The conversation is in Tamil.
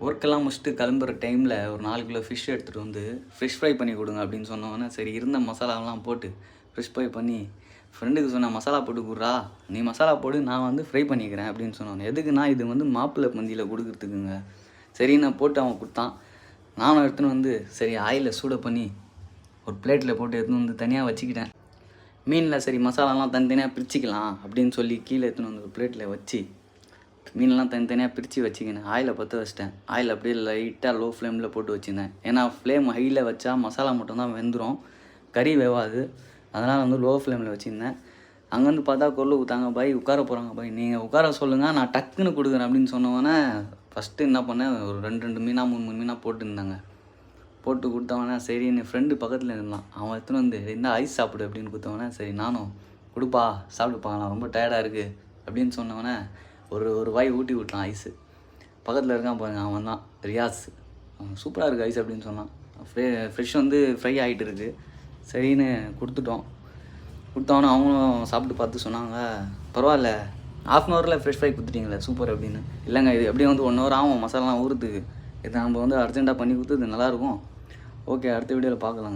ஒர்க்கெல்லாம் முடிச்சுட்டு கிளம்புற டைமில் ஒரு 4 கிலோ ஃபிஷ் எடுத்துகிட்டு வந்து ஃபிஷ் ஃப்ரை பண்ணி கொடுங்க அப்படின்னு சொன்னோன்னே சரி இருந்த மசாலாலாம் போட்டு ஃபிஷ் ஃப்ரை பண்ணி ஃப்ரெண்டுக்கு சொன்னேன் மசாலா போட்டு கொடுறா, நீ மசாலா போடு, நான் வந்து ஃப்ரை பண்ணிக்கிறேன் அப்படின்னு சொன்னோன்னே. எதுக்குன்னா இது வந்து மாப்பிள்ளை பந்தியில் கொடுக்குறதுக்குங்க. சரி நான் போட்டு அவன் கொடுத்தான். நானும் எடுத்துன்னு வந்து சரி ஆயிலில் சூட பண்ணி ஒரு பிளேட்டில் போட்டு எடுத்துன்னு வந்து தனியாக வச்சுக்கிட்டேன். மீனில் சரி மசாலாலாம் தனித்தனியாக பிரிச்சுக்கலாம் அப்படின்னு சொல்லி கீழே எடுத்துன்னு வந்து ஒரு பிளேட்டில் வச்சு மீன்லாம் தனித்தனியாக பிரித்து வச்சுக்கினேன். ஆயிலை பற்ற வச்சிட்டேன். ஆயில் அப்படியே லைட்டாக லோ ஃப்ளேமில் போட்டு வச்சுருந்தேன். ஏன்னா ஃப்ளேம் ஹையில் வச்சா மசாலா மட்டும்தான் வெந்துடும், கறி வேவாது. அதனால் வந்து லோ ஃப்ளேமில் வச்சுருந்தேன். அங்கேருந்து பார்த்தா கொள்ளு ஊற்றாங்க, பாய் உட்கார போகிறாங்க, பாய் நீங்கள் உட்கார சொல்லுங்கள் நான் டக்குன்னு கொடுக்குறேன் அப்படின்னு சொன்னவொடனே ஃபஸ்ட்டு என்ன பண்ணேன், ஒரு 2 மீனாக 3 மீனாக போட்டுருந்தாங்க. போட்டு கொடுத்தவொடனே சரின்னு ஃப்ரெண்டு பக்கத்தில் இருந்தான். அவன் எடுத்துன்னு வந்து இந்த ஐஸ் சாப்பிடு அப்படின்னு கொடுத்தவொடனே சரி நானும் கொடுப்பா சாப்பிட்டு பார்க்கலாம், ரொம்ப டயர்டாக இருக்குது அப்படின்னு சொன்னவொடனே ஒரு வாய் ஊட்டி விட்டான் ஐஸு. பக்கத்தில் இருக்கான் பாருங்க, அவன் தான் ரியாஸ். சூப்பராக இருக்குது ஐஸ் அப்படின்னு சொன்னான். ஃப்ரெஷ் வந்து ஃப்ரை ஆகிட்டு இருக்குது. சரின்னு கொடுத்தவொன்னே அவங்களும் சாப்பிட்டு பார்த்து சொன்னாங்க, பரவாயில்ல ½ ஹவரில் ஃப்ரெஷ் ஃப்ரை கொடுத்துட்டீங்களே சூப்பர் அப்படின்னு. இல்லைங்க இது எப்படியும் வந்து 1 ஹவர் ஆகும் மசாலாலாம் ஊறுறதுக்கு, இதை நம்ம வந்து அர்ஜென்ட்டாக பண்ணி கொடுத்து இது நல்லாயிருக்கும். ஓகே, அடுத்த வீடியோவில் பார்க்கலாம்.